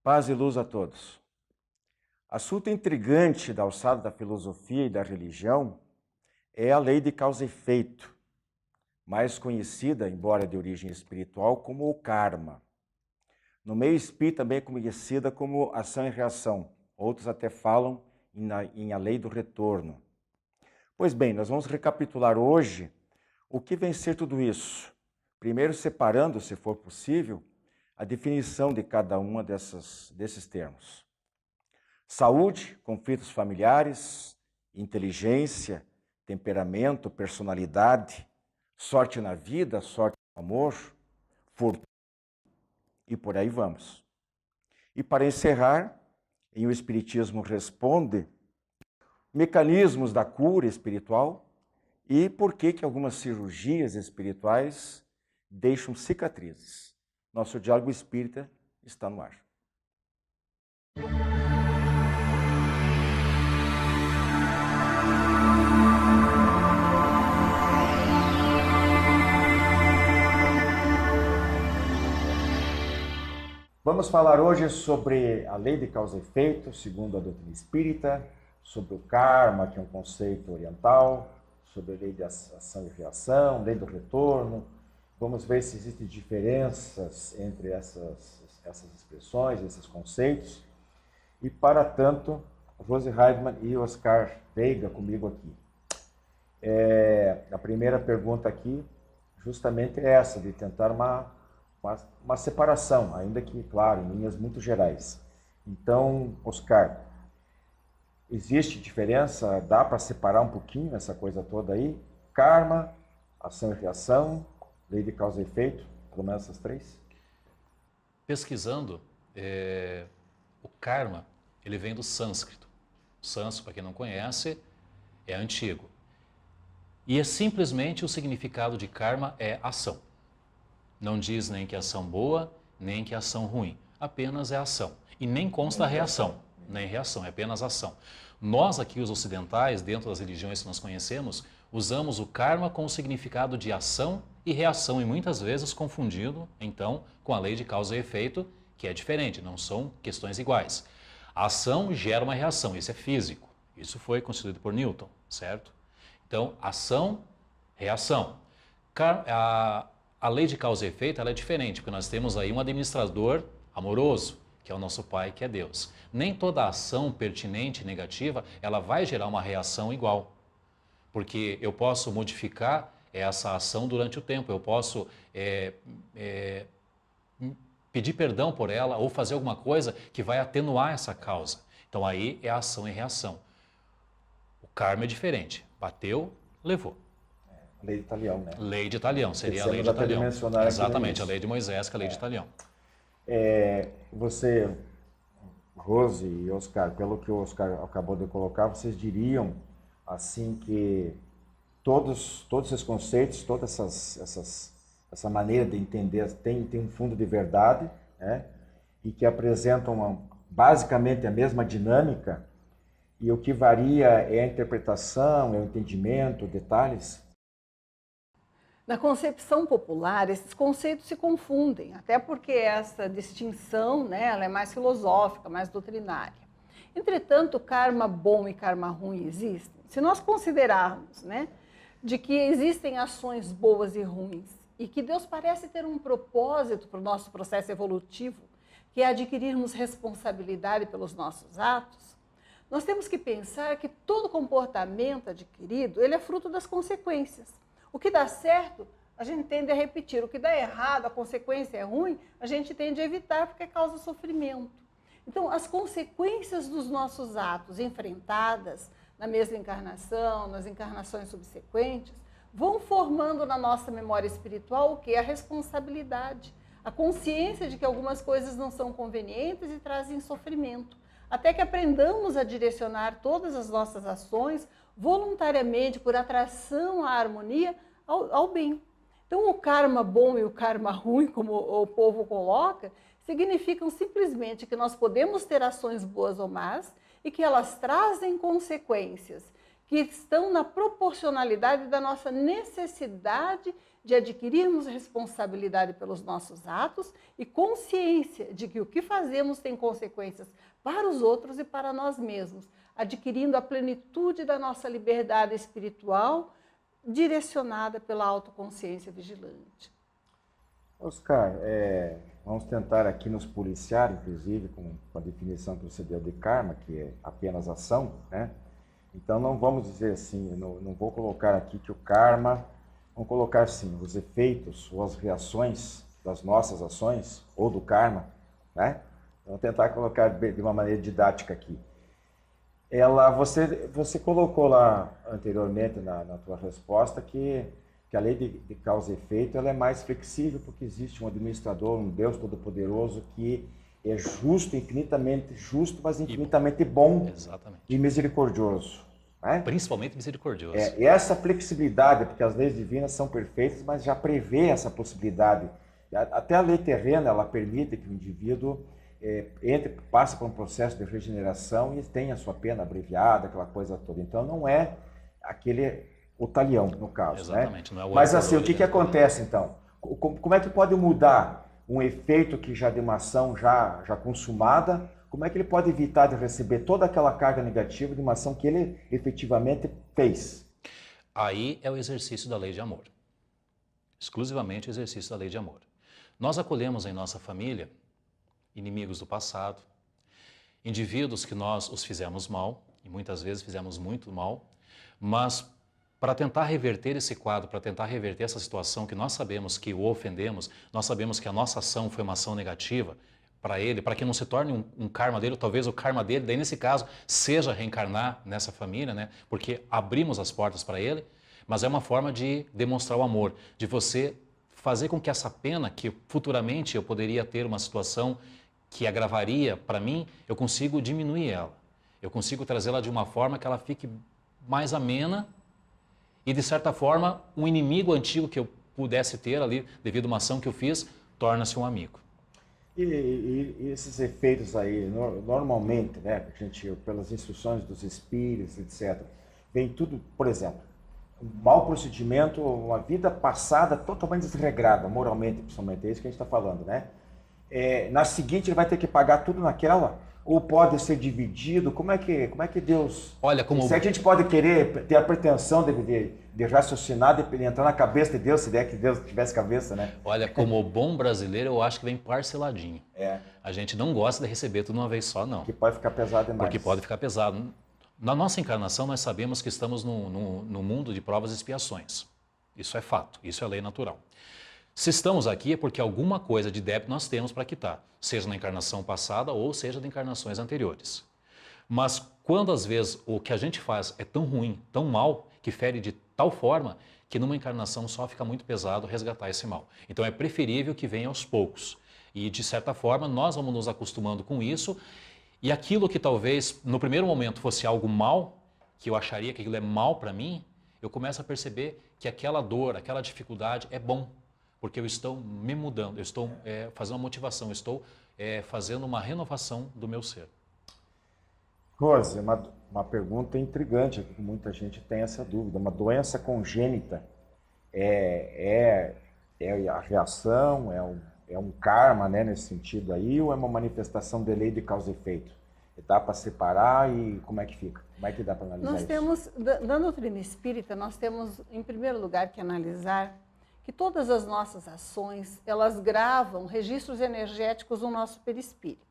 Paz e luz a todos. Assunto intrigante da alçada da filosofia e da religião é a lei de causa e efeito, mais conhecida, embora de origem espiritual, como o karma. No meio espírita também é conhecida como ação e reação. Outros até falam em a lei do retorno. Pois bem, nós vamos recapitular hoje o que vem ser tudo isso. Primeiro separando, se for possível, a definição de cada uma desses termos. Saúde, conflitos familiares, inteligência, temperamento, personalidade, sorte na vida, sorte no amor, fortuna e por aí vamos. E para encerrar, em O Espiritismo Responde, mecanismos da cura espiritual e por que algumas cirurgias espirituais deixam cicatrizes. Nosso diálogo espírita está no ar. Vamos falar hoje sobre a lei de causa e efeito, segundo a doutrina espírita, sobre o karma, que é um conceito oriental, sobre a lei de ação e reação, lei do retorno. Vamos ver se existem diferenças entre essas expressões, esses conceitos. E, para tanto, Rose Heidmann e Oscar Veiga comigo aqui. A primeira pergunta aqui, justamente é essa, de tentar uma separação, ainda que, claro, em linhas muito gerais. Então, Oscar, existe diferença? Dá para separar um pouquinho essa coisa toda aí? Karma, ação e reação, lei de causa e efeito, pelo menos essas três? Pesquisando, o karma, ele vem do sânscrito. O sânscrito, para quem não conhece, é antigo. E simplesmente o significado de karma é ação. Não diz nem que é ação boa, nem que é ação ruim. Apenas é ação. E nem consta reação, nem reação, é apenas ação. Nós aqui, os ocidentais, dentro das religiões que nós conhecemos, usamos o karma com o significado de ação e reação, e muitas vezes confundido, então, com a lei de causa e efeito, que é diferente, não são questões iguais. A ação gera uma reação, isso é físico. Isso foi constituído por Newton, certo? Então, ação, reação. A lei de causa e efeito ela é diferente, porque nós temos aí um administrador amoroso, que é o nosso Pai, que é Deus. Nem toda ação pertinente e negativa, ela vai gerar uma reação igual. Porque eu posso modificar essa ação durante o tempo, eu posso pedir perdão por ela ou fazer alguma coisa que vai atenuar essa causa. Então aí é ação e reação. O karma é diferente. Bateu, levou. Lei de Talião, né? Lei de Talião, seria a lei de Talião. Exatamente, a lei de Moisés, que é a lei de Talião. Você, Rose e Oscar, pelo que o Oscar acabou de colocar, vocês diriam assim que todos esses conceitos, toda essa maneira de entender tem um fundo de verdade, né? E que apresentam basicamente a mesma dinâmica, e o que varia é a interpretação, é o entendimento, detalhes? Na concepção popular, esses conceitos se confundem, até porque essa distinção, né, ela é mais filosófica, mais doutrinária. Entretanto, karma bom e karma ruim existem. Se nós considerarmos, né, de que existem ações boas e ruins e que Deus parece ter um propósito para o nosso processo evolutivo, que é adquirirmos responsabilidade pelos nossos atos, nós temos que pensar que todo comportamento adquirido, ele é fruto das consequências. O que dá certo, a gente tende a repetir. O que dá errado, a consequência é ruim, a gente tende a evitar porque causa sofrimento. Então, as consequências dos nossos atos enfrentadas na mesma encarnação, nas encarnações subsequentes, vão formando na nossa memória espiritual o que? A responsabilidade, a consciência de que algumas coisas não são convenientes e trazem sofrimento. Até que aprendamos a direcionar todas as nossas ações voluntariamente, por atração à harmonia, ao bem. Então, o karma bom e o karma ruim, como o povo coloca, significam simplesmente que nós podemos ter ações boas ou más e que elas trazem consequências que estão na proporcionalidade da nossa necessidade de adquirirmos responsabilidade pelos nossos atos e consciência de que o que fazemos tem consequências para os outros e para nós mesmos, adquirindo a plenitude da nossa liberdade espiritual direcionada pela autoconsciência vigilante. Oscar, vamos tentar aqui nos policiar, inclusive, com a definição que você deu de karma, que é apenas ação, né? Então não vamos dizer assim, não vou colocar aqui que o karma, vamos colocar assim, os efeitos ou as reações das nossas ações, ou do karma, né? Vamos tentar colocar de uma maneira didática aqui. Você colocou lá anteriormente na tua resposta que a lei de causa e efeito ela é mais flexível porque existe um administrador, um Deus Todo-Poderoso que é justo, infinitamente justo, mas infinitamente bom. Exatamente. E misericordioso. Né? Principalmente misericordioso. E essa flexibilidade, porque as leis divinas são perfeitas, mas já prevê essa possibilidade. Até a lei terrena, ela permite que o indivíduo passe por um processo de regeneração e tenha a sua pena abreviada, aquela coisa toda. Então não é o talião, no caso. Exatamente. Né? Não é o mas assim, o que acontece então? Como é que pode mudar um efeito que já de uma ação já consumada? Como é que ele pode evitar de receber toda aquela carga negativa de uma ação que ele efetivamente fez? Aí é o exercício da lei de amor. Exclusivamente o exercício da lei de amor. Nós acolhemos em nossa família inimigos do passado, indivíduos que nós os fizemos mal, e muitas vezes fizemos muito mal, mas para tentar reverter esse quadro, para tentar reverter essa situação que nós sabemos que o ofendemos, nós sabemos que a nossa ação foi uma ação negativa para ele, para que não se torne um karma dele, ou talvez o karma dele, daí nesse caso, seja reencarnar nessa família, né? Porque abrimos as portas para ele, mas é uma forma de demonstrar o amor, de você fazer com que essa pena, que futuramente eu poderia ter uma situação que agravaria para mim, eu consigo diminuir ela. Eu consigo trazê-la de uma forma que ela fique mais amena e, de certa forma, um inimigo antigo que eu pudesse ter ali, devido a uma ação que eu fiz, torna-se um amigo. E esses efeitos aí, normalmente, né, pelas instruções dos espíritos, etc., vem tudo, por exemplo, um mau procedimento, uma vida passada totalmente desregrada, moralmente, principalmente, é isso que a gente está falando, né? Na seguinte ele vai ter que pagar tudo naquela, ou pode ser dividido? Como é que Deus... Olha, Se é que a gente pode querer ter a pretensão de raciocinar, de entrar na cabeça de Deus, se der que Deus tivesse cabeça, né? Olha, como bom brasileiro, eu acho que vem parceladinho. É. A gente não gosta de receber tudo uma vez só, não. Que pode ficar pesado demais. Porque pode ficar pesado. Na nossa encarnação, nós sabemos que estamos no mundo de provas e expiações. Isso é fato, isso é lei natural. Se estamos aqui é porque alguma coisa de débito nós temos para quitar, seja na encarnação passada ou seja de encarnações anteriores. Mas quando às vezes o que a gente faz é tão ruim, tão mal, que fere de tal forma que numa encarnação só fica muito pesado resgatar esse mal. Então é preferível que venha aos poucos. E de certa forma nós vamos nos acostumando com isso e aquilo que talvez no primeiro momento fosse algo mal, que eu acharia que aquilo é mal para mim, eu começo a perceber que aquela dor, aquela dificuldade é bom. Porque eu estou me mudando, eu estou fazendo uma motivação, eu estou fazendo uma renovação do meu ser. Rose, uma pergunta intrigante, que muita gente tem essa dúvida. Uma doença congênita é a reação, é um karma, né, nesse sentido aí, ou é uma manifestação de lei de causa e efeito? Dá para separar e como é que fica? Como é que dá para analisar isso? Nós temos, na doutrina espírita, nós temos, em primeiro lugar, que analisar que todas as nossas ações, elas gravam registros energéticos no nosso perispírito.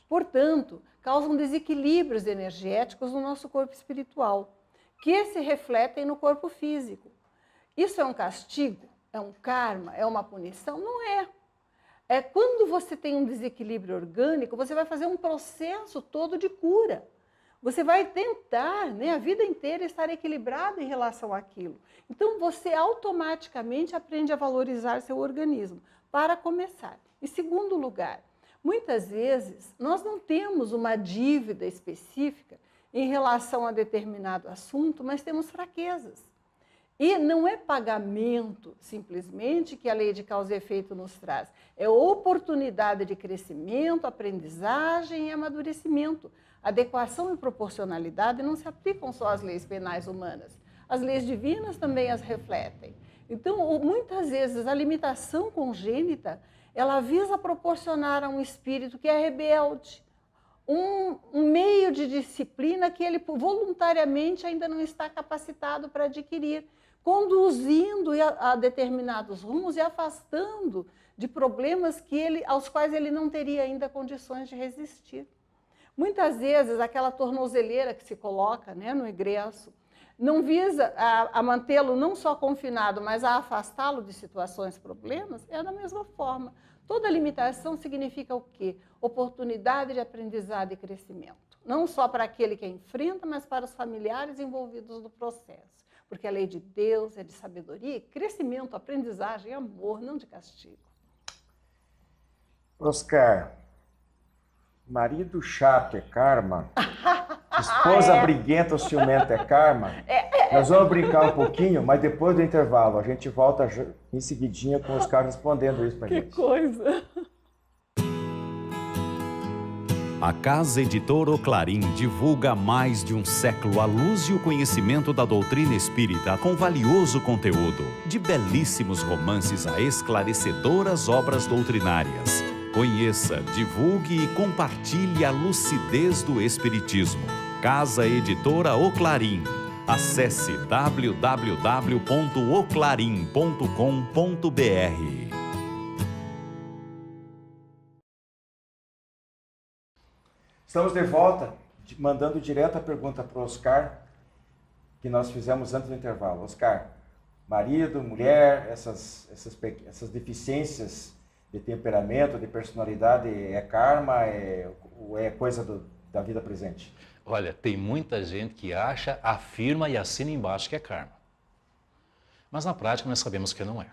Portanto, causam desequilíbrios energéticos no nosso corpo espiritual, que se refletem no corpo físico. Isso é um castigo? É um karma? É uma punição? Não é. É quando você tem um desequilíbrio orgânico, você vai fazer um processo todo de cura. Você vai tentar, né, a vida inteira estar equilibrado em relação àquilo. Então, você automaticamente aprende a valorizar seu organismo, para começar. Em segundo lugar, muitas vezes nós não temos uma dívida específica em relação a determinado assunto, mas temos fraquezas. E não é pagamento, simplesmente, que a lei de causa e efeito nos traz. É oportunidade de crescimento, aprendizagem e amadurecimento. Adequação e proporcionalidade não se aplicam só às leis penais humanas. As leis divinas também as refletem. Então, muitas vezes, a limitação congênita, ela visa proporcionar a um espírito que é rebelde, um meio de disciplina que ele voluntariamente ainda não está capacitado para adquirir, conduzindo a determinados rumos e afastando de problemas aos quais ele não teria ainda condições de resistir. Muitas vezes, aquela tornozeleira que se coloca, né, no egresso, não visa a mantê-lo não só confinado, mas a afastá-lo de situações, problemas, é da mesma forma. Toda limitação significa o quê? Oportunidade de aprendizado e crescimento. Não só para aquele que a enfrenta, mas para os familiares envolvidos no processo. Porque a lei de Deus é de sabedoria, crescimento, aprendizagem, amor, não de castigo. Oscar, marido chato é karma? Esposa briguenta ou ciumenta é karma? Nós vamos brincar um pouquinho, mas depois do intervalo a gente volta em seguidinha com os caras respondendo isso pra gente. Que coisa! A Casa Editora Oclarim divulga há mais de um século a luz e o conhecimento da doutrina espírita com valioso conteúdo, de belíssimos romances a esclarecedoras obras doutrinárias. Conheça, divulgue e compartilhe a lucidez do Espiritismo. Casa Editora Oclarim. Acesse www.oclarim.com.br. Estamos de volta, mandando direto a pergunta para o Oscar, que nós fizemos antes do intervalo. Oscar, marido, mulher, essas deficiências de temperamento, de personalidade, é karma, ou é coisa da vida presente? Olha, tem muita gente que acha, afirma e assina embaixo que é karma. Mas na prática nós sabemos que não é.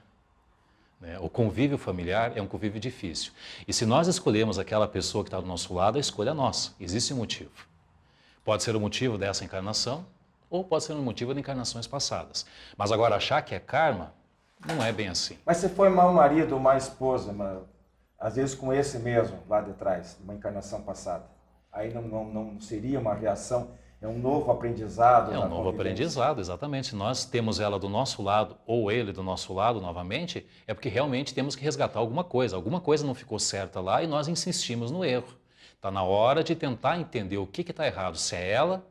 O convívio familiar é um convívio difícil. E se nós escolhemos aquela pessoa que está do nosso lado, a escolha é nossa. Existe um motivo. Pode ser o motivo dessa encarnação, ou pode ser um motivo de encarnações passadas. Mas agora achar que é karma, não é bem assim. Mas se foi mau marido ou má esposa, às vezes com esse mesmo, lá de trás, uma encarnação passada, aí não seria uma reação? É um novo aprendizado? É um novo aprendizado, exatamente. Se nós temos ela do nosso lado ou ele do nosso lado novamente, é porque realmente temos que resgatar alguma coisa não ficou certa lá e nós insistimos no erro. Está na hora de tentar entender o que está errado, se é ela,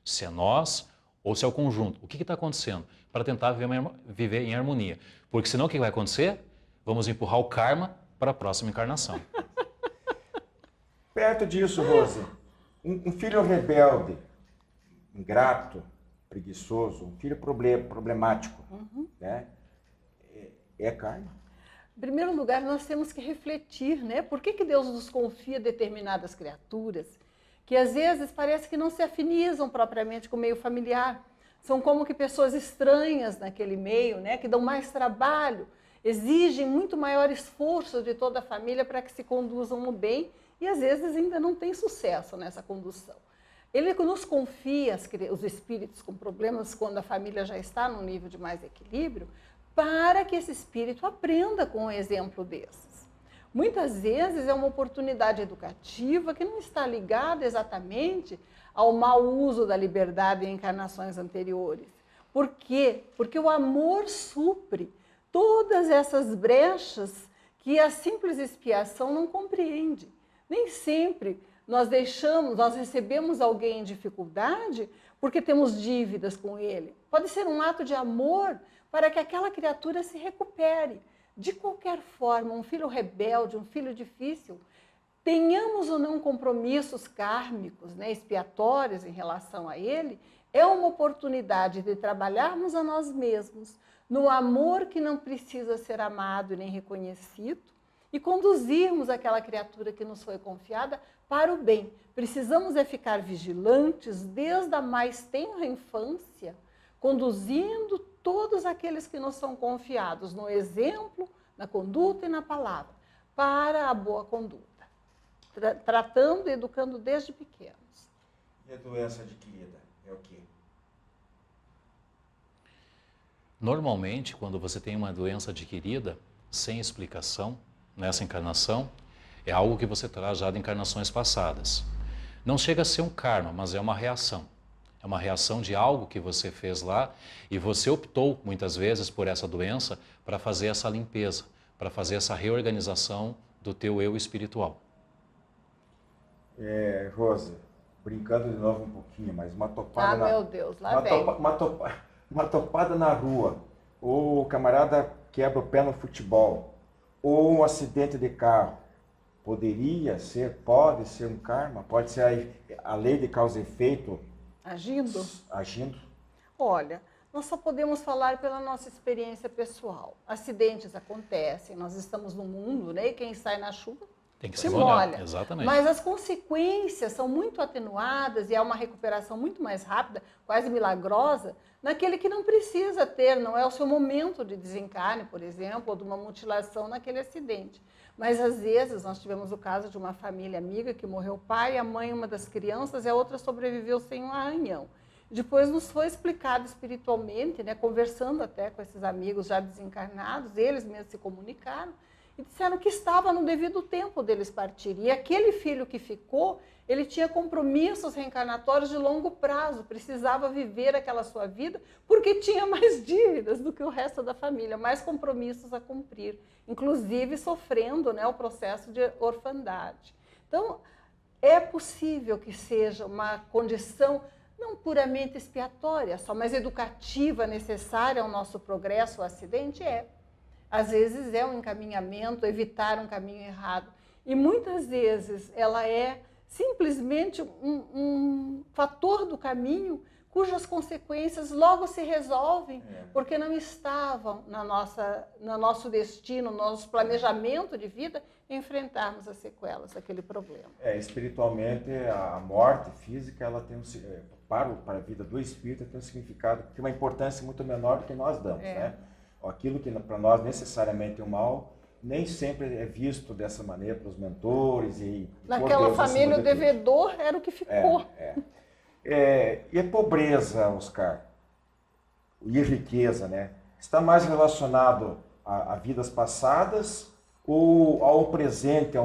se é nós ou se é o conjunto. O que está acontecendo? Para tentar viver em harmonia. Porque senão o que vai acontecer? Vamos empurrar o karma para a próxima encarnação. Perto disso, Rose, um filho rebelde, ingrato, preguiçoso, um filho problemático, né? É karma? Em primeiro lugar, nós temos que refletir, né? Por que Deus nos confia determinadas criaturas que às vezes parece que não se afinizam propriamente com o meio familiar? São como que pessoas estranhas naquele meio, né? Que dão mais trabalho, exigem muito maior esforço de toda a família para que se conduzam no bem e às vezes ainda não tem sucesso nessa condução. Ele nos confia os espíritos com problemas quando a família já está num nível de mais equilíbrio, para que esse espírito aprenda com o exemplo desses. Muitas vezes é uma oportunidade educativa que não está ligada exatamente ao mau uso da liberdade em encarnações anteriores. Por quê? Porque o amor supre todas essas brechas que a simples expiação não compreende. Nem sempre nós recebemos alguém em dificuldade porque temos dívidas com ele. Pode ser um ato de amor para que aquela criatura se recupere. De qualquer forma, um filho rebelde, um filho difícil, tenhamos ou não compromissos kármicos, né, expiatórios em relação a ele, é uma oportunidade de trabalharmos a nós mesmos no amor que não precisa ser amado nem reconhecido e conduzirmos aquela criatura que nos foi confiada para o bem. Precisamos ficar vigilantes desde a mais tenra infância, conduzindo todos aqueles que nos são confiados no exemplo, na conduta e na palavra, para a boa conduta, tratando e educando desde pequenos. E a doença adquirida é o quê? Normalmente, quando você tem uma doença adquirida, sem explicação, nessa encarnação, é algo que você traz já de encarnações passadas. Não chega a ser um karma, mas é uma reação. É uma reação de algo que você fez lá e você optou, muitas vezes, por essa doença para fazer essa limpeza, para fazer essa reorganização do teu eu espiritual. Rosa, brincando de novo um pouquinho, mas uma topada meu Deus, lá vem. Uma topada na rua, ou o camarada quebra o pé no futebol, ou um acidente de carro, pode ser um karma? Pode ser a lei de causa e efeito agindo? Olha, nós só podemos falar pela nossa experiência pessoal. Acidentes acontecem, nós estamos no mundo, né? E quem sai na chuva tem que se se molha. Exatamente. Mas as consequências são muito atenuadas e é uma recuperação muito mais rápida, quase milagrosa, naquele que não precisa ter, não é o seu momento de desencarne, por exemplo, ou de uma mutilação naquele acidente. Mas às vezes nós tivemos o caso de uma família amiga que morreu o pai, a mãe, uma das crianças, e a outra sobreviveu sem um arranhão. Depois nos foi explicado espiritualmente, né, conversando até com esses amigos já desencarnados, eles mesmos se comunicaram, e disseram que estava no devido tempo deles partirem. E aquele filho que ficou, ele tinha compromissos reencarnatórios de longo prazo, precisava viver aquela sua vida, porque tinha mais dívidas do que o resto da família, mais compromissos a cumprir, inclusive sofrendo, né, o processo de orfandade. Então, é possível que seja uma condição não puramente expiatória, só mais educativa, necessária ao nosso progresso. O acidente às vezes é um encaminhamento, evitar um caminho errado. E muitas vezes ela é simplesmente um fator do caminho cujas consequências logo se resolvem, porque não estavam no nosso destino, no nosso planejamento de vida, enfrentarmos as sequelas daquele problema. Espiritualmente, a morte física, ela tem para a vida do espírito, tem um significado, tem uma importância muito menor do que nós damos, né? Aquilo que para nós necessariamente é um mal, nem sempre é visto dessa maneira pelos mentores e naquela Deus, família o devedor era o que ficou. E a pobreza, Oscar, e riqueza, né? Está mais relacionado a vidas passadas ou ao presente,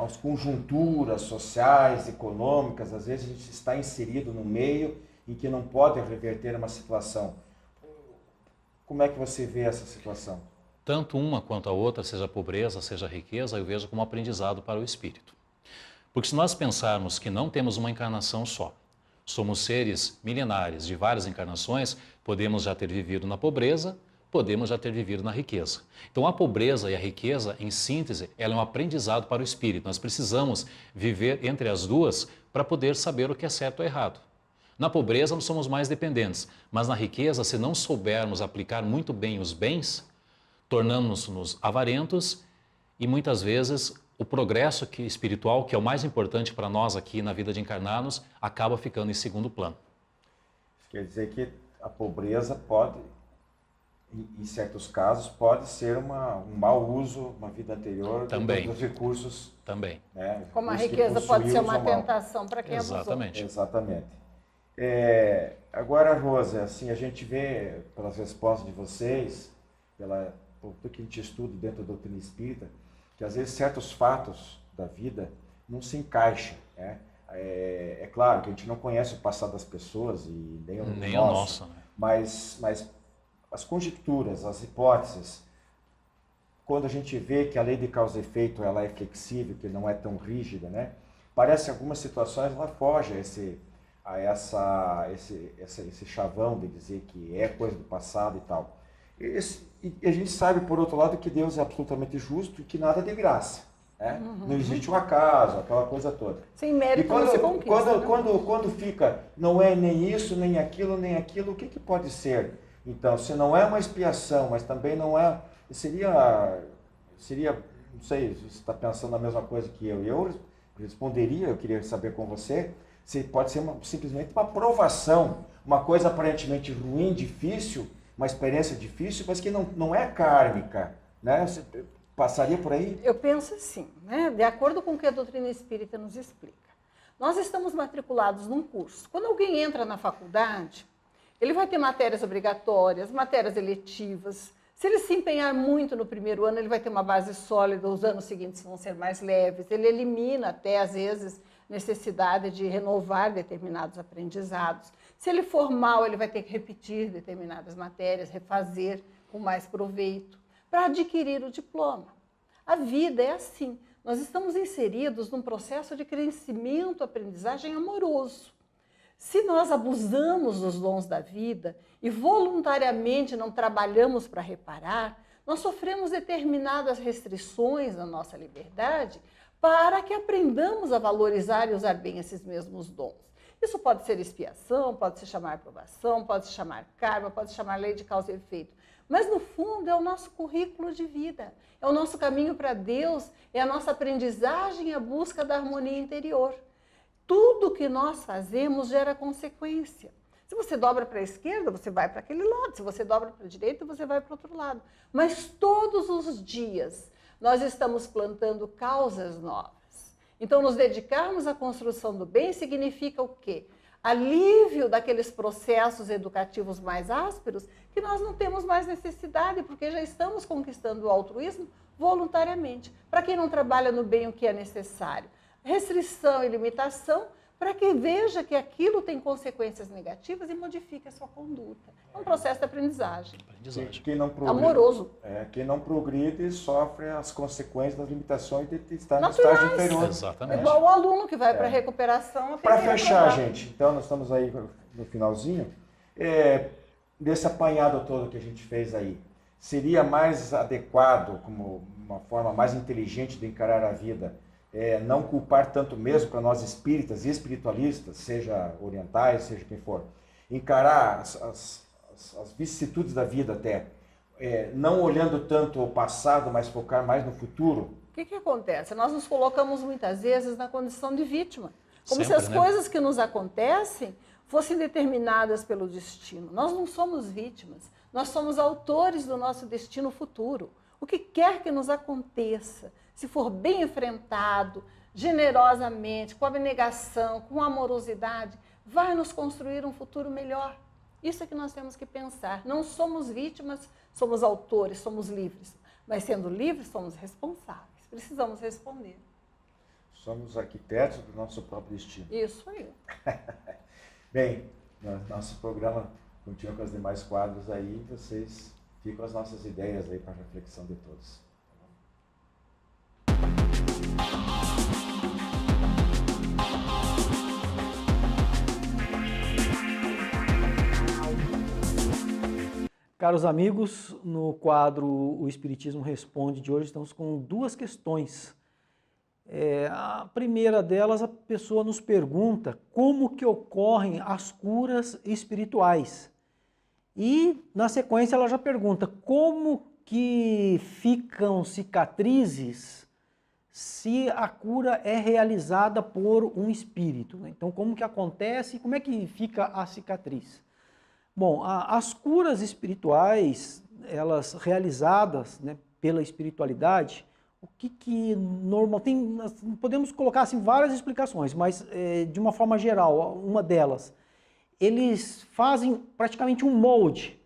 às conjunturas sociais, econômicas? Às vezes a gente está inserido no meio em que não pode reverter uma situação. Como é que você vê essa situação? Tanto uma quanto a outra, seja pobreza, seja riqueza, eu vejo como aprendizado para o espírito. Porque se nós pensarmos que não temos uma encarnação só, somos seres milenares de várias encarnações, podemos já ter vivido na pobreza, podemos já ter vivido na riqueza. Então a pobreza e a riqueza, em síntese, ela é um aprendizado para o espírito. Nós precisamos viver entre as duas para poder saber o que é certo ou errado. Na pobreza nós somos mais dependentes, mas na riqueza, se não soubermos aplicar muito bem os bens, tornamos-nos avarentos e muitas vezes o progresso espiritual, que é o mais importante para nós aqui na vida de encarnados, acaba ficando em segundo plano. Isso quer dizer que a pobreza pode, em certos casos, pode ser um mau uso na vida anterior dos recursos. Também. Né, como a riqueza pode ser uma tentação para quem abusou. Exatamente. Agora, Rosa, assim, a gente vê pelas respostas de vocês, por tudo que a gente estuda dentro da doutrina espírita, que às vezes certos fatos da vida não se encaixam, né? É claro que a gente não conhece o passado das pessoas e nem o nosso, né? Mas as conjecturas, as hipóteses, quando a gente vê que a lei de causa e efeito ela é flexível, que não é tão rígida, né? Parece que em algumas situações ela foge a esse chavão de dizer que é coisa do passado e tal. E a gente sabe, por outro lado, que Deus é absolutamente justo e que nada é de graça. Né? Não existe um acaso, aquela coisa toda. Sem mérito não se conquista. Quando fica, não é nem isso, nem aquilo, o que pode ser? Então, se não é uma expiação, mas também não é... Seria não sei, se você está pensando a mesma coisa que eu responderia, eu queria saber com você, se pode ser simplesmente uma provação, uma coisa aparentemente ruim, difícil, uma experiência difícil, mas que não é kármica, né? Você passaria por aí? Eu penso assim, né? De acordo com o que a doutrina espírita nos explica. Nós estamos matriculados num curso. Quando alguém entra na faculdade, Ele vai ter matérias obrigatórias, matérias eletivas. Se ele se empenhar muito no primeiro ano, ele vai ter uma base sólida, os anos seguintes vão ser mais leves. Ele elimina até, às vezes, necessidade de renovar determinados aprendizados. Se ele for mal, ele vai ter que repetir determinadas matérias, refazer com mais proveito, para adquirir o diploma. A vida é assim. Nós estamos inseridos num processo de crescimento, aprendizagem amoroso. Se nós abusamos dos dons da vida e voluntariamente não trabalhamos para reparar, nós sofremos determinadas restrições na nossa liberdade para que aprendamos a valorizar e usar bem esses mesmos dons. Isso pode ser expiação, pode se chamar provação, pode se chamar karma, pode se chamar lei de causa e efeito. Mas, no fundo, é o nosso currículo de vida, é o nosso caminho para Deus, é a nossa aprendizagem e a busca da harmonia interior. Tudo que nós fazemos gera consequência. Se você dobra para a esquerda, você vai para aquele lado. Se você dobra para a direita, você vai para o outro lado. Mas todos os dias nós estamos plantando causas novas. Então, nos dedicarmos à construção do bem significa o quê? Alívio daqueles processos educativos mais ásperos que nós não temos mais necessidade, porque já estamos conquistando o altruísmo voluntariamente. Para quem não trabalha no bem o que é necessário? Restrição e limitação, para que veja que aquilo tem consequências negativas e modifique a sua conduta. É um processo de aprendizagem. Quem não progride, amoroso. Quem não progride sofre as consequências das limitações de estar no estágio inferior. Exatamente. Igual o aluno que vai para a recuperação. Para fechar, gente, então nós estamos aí no finalzinho, desse apanhado todo que a gente fez aí, seria mais adequado, como uma forma mais inteligente de encarar a vida, não culpar tanto mesmo para nós espíritas e espiritualistas, seja orientais, seja quem for, encarar as vicissitudes da vida até, não olhando tanto ao passado, mas focar mais no futuro? O que acontece? Nós nos colocamos muitas vezes na condição de vítima, como Sempre, se as coisas que nos acontecem fossem determinadas pelo destino. Nós não somos vítimas, nós somos autores do nosso destino futuro. O que quer que nos aconteça, se for bem enfrentado, generosamente, com abnegação, com amorosidade, vai nos construir um futuro melhor. Isso é que nós temos que pensar. Não somos vítimas, somos autores, somos livres. Mas sendo livres, somos responsáveis. Precisamos responder. Somos arquitetos do nosso próprio destino. Isso aí. Bem, nosso programa continua com os demais quadros aí. Vocês ficam as nossas ideias aí para a reflexão de todos. Caros amigos, no quadro O Espiritismo Responde de hoje estamos com duas questões. A primeira delas, a pessoa nos pergunta como que ocorrem as curas espirituais. E, na sequência, ela já pergunta como que ficam cicatrizes se a cura é realizada por um espírito. Então, como que acontece e como é que fica a cicatriz? Bom, as curas espirituais, elas realizadas, né, pela espiritualidade, o que normal tem, podemos colocar assim várias explicações, mas de uma forma geral, uma delas, eles fazem praticamente um molde,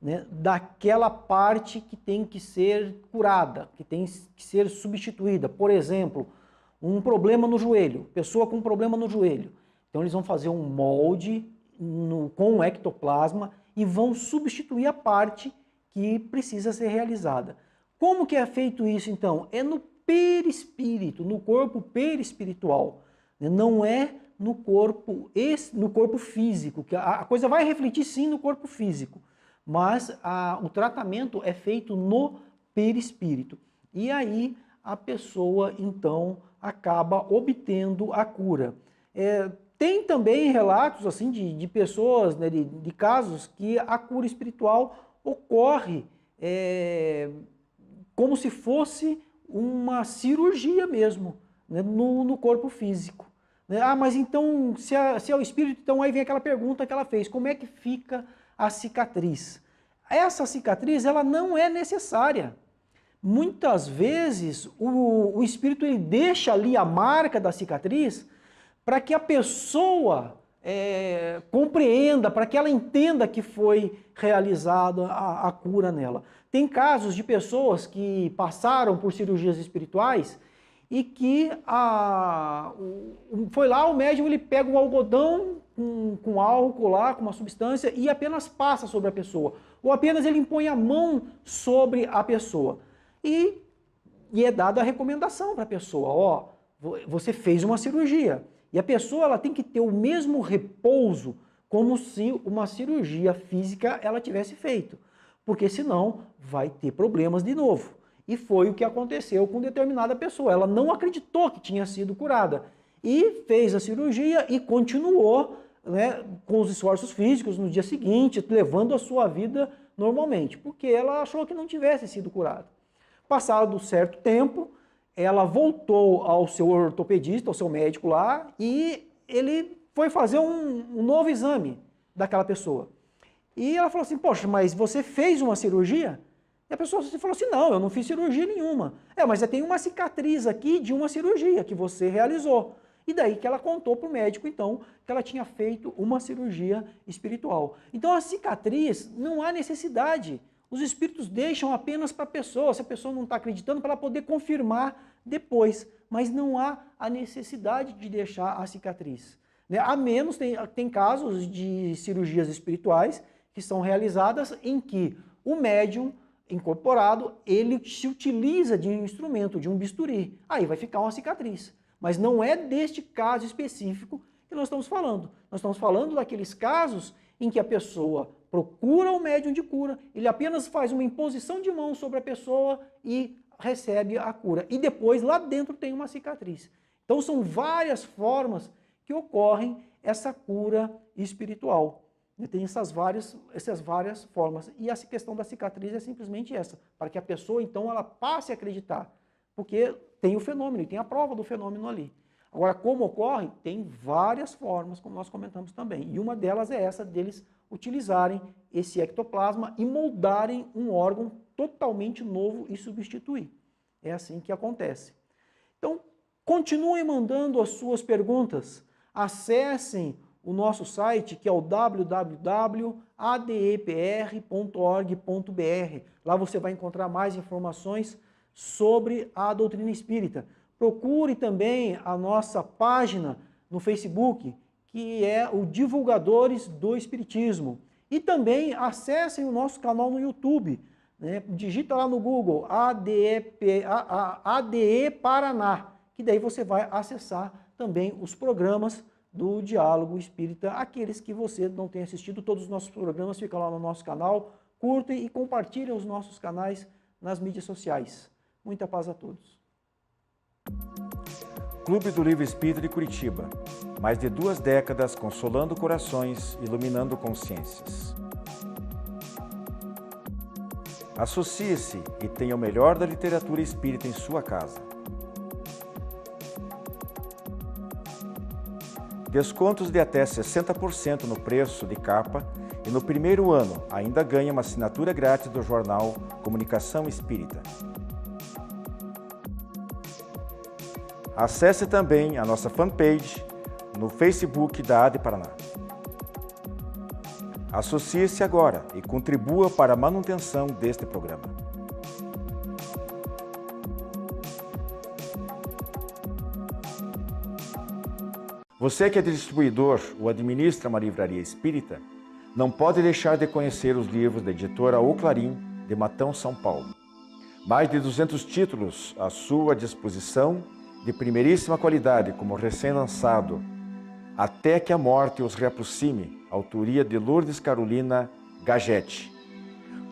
né, daquela parte que tem que ser curada, que tem que ser substituída. Por exemplo, um problema no joelho, pessoa com um problema no joelho. Então eles vão fazer um molde com o ectoplasma e vão substituir a parte que precisa ser realizada. Como que é feito isso, então? É no perispírito, no corpo perispiritual. Não é no corpo físico, que a coisa vai refletir sim no corpo físico, mas o tratamento é feito no perispírito. E aí a pessoa, então, acaba obtendo a cura. Tem também relatos assim, de pessoas, né, de casos que a cura espiritual ocorre como se fosse uma cirurgia mesmo, né, no corpo físico. Mas então, se é o espírito, então aí vem aquela pergunta que ela fez, como é que fica a cicatriz? Essa cicatriz, ela não é necessária. Muitas vezes, o espírito ele deixa ali a marca da cicatriz para que a pessoa compreenda, para que ela entenda que foi realizada a cura nela. Tem casos de pessoas que passaram por cirurgias espirituais e que foi lá, o médium ele pega um algodão com álcool lá, com uma substância, e apenas passa sobre a pessoa. Ou apenas ele impõe a mão sobre a pessoa. E é dada a recomendação para a pessoa, ó, você fez uma cirurgia. E a pessoa ela tem que ter o mesmo repouso como se uma cirurgia física ela tivesse feito. Porque senão vai ter problemas de novo. E foi o que aconteceu com determinada pessoa. Ela não acreditou que tinha sido curada. E fez a cirurgia e continuou, né, com os esforços físicos no dia seguinte, levando a sua vida normalmente. Porque ela achou que não tivesse sido curada. Passado certo tempo, ela voltou ao seu ortopedista, ao seu médico lá, e ele foi fazer um novo exame daquela pessoa. E ela falou assim, poxa, mas você fez uma cirurgia? E a pessoa falou assim, não, eu não fiz cirurgia nenhuma. Mas tem uma cicatriz aqui de uma cirurgia que você realizou. E daí que ela contou para o médico, então, que ela tinha feito uma cirurgia espiritual. Então, a cicatriz, não há necessidade. Os espíritos deixam apenas para a pessoa, se a pessoa não está acreditando, para ela poder confirmar depois. Mas não há a necessidade de deixar a cicatriz. A menos, tem casos de cirurgias espirituais que são realizadas em que o médium incorporado, ele se utiliza de um instrumento, de um bisturi. Aí vai ficar uma cicatriz. Mas não é deste caso específico que nós estamos falando. Nós estamos falando daqueles casos em que a pessoa procura o médium de cura, ele apenas faz uma imposição de mão sobre a pessoa e recebe a cura. E depois lá dentro tem uma cicatriz. Então são várias formas que ocorrem essa cura espiritual. Tem essas várias formas. E essa questão da cicatriz é simplesmente essa, para que a pessoa então ela passe a acreditar. Porque tem o fenômeno, e tem a prova do fenômeno ali. Agora, como ocorre? Tem várias formas, como nós comentamos também. E uma delas é essa, deles utilizarem esse ectoplasma e moldarem um órgão totalmente novo e substituir. É assim que acontece. Então, continuem mandando as suas perguntas. Acessem o nosso site, que é o www.adepr.org.br. Lá você vai encontrar mais informações sobre a doutrina espírita. Procure também a nossa página no Facebook, que é o Divulgadores do Espiritismo. E também acessem o nosso canal no YouTube. Né? Digita lá no Google ADE Paraná, que daí você vai acessar também os programas do Diálogo Espírita. Aqueles que você não tem assistido, todos os nossos programas ficam lá no nosso canal. Curtem e compartilhem os nossos canais nas mídias sociais. Muita paz a todos. Clube do Livro Espírita de Curitiba. Mais de 2 décadas consolando corações, iluminando consciências. Associe-se e tenha o melhor da literatura espírita em sua casa. Descontos de até 60% no preço de capa e no primeiro ano ainda ganha uma assinatura grátis do jornal Comunicação Espírita. Acesse também a nossa fanpage no Facebook da ADE Paraná. Associe-se agora e contribua para a manutenção deste programa. Você que é distribuidor ou administra uma livraria espírita, não pode deixar de conhecer os livros da editora O Clarim, de Matão, São Paulo. Mais de 200 títulos à sua disposição, de primeiríssima qualidade, como recém-lançado, Até que a Morte os Reaproxime, autoria de Lourdes Carolina Gagete.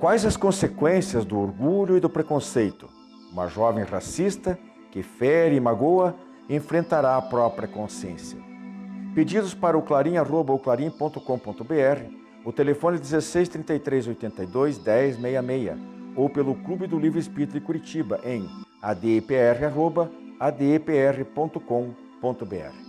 Quais as consequências do orgulho e do preconceito? Uma jovem racista que fere e magoa enfrentará a própria consciência. Pedidos para o clarim@oclarim.com.br, o telefone 16 33 82 10 66 ou pelo Clube do Livro Espírita de Curitiba em adepr@adepr.com.br.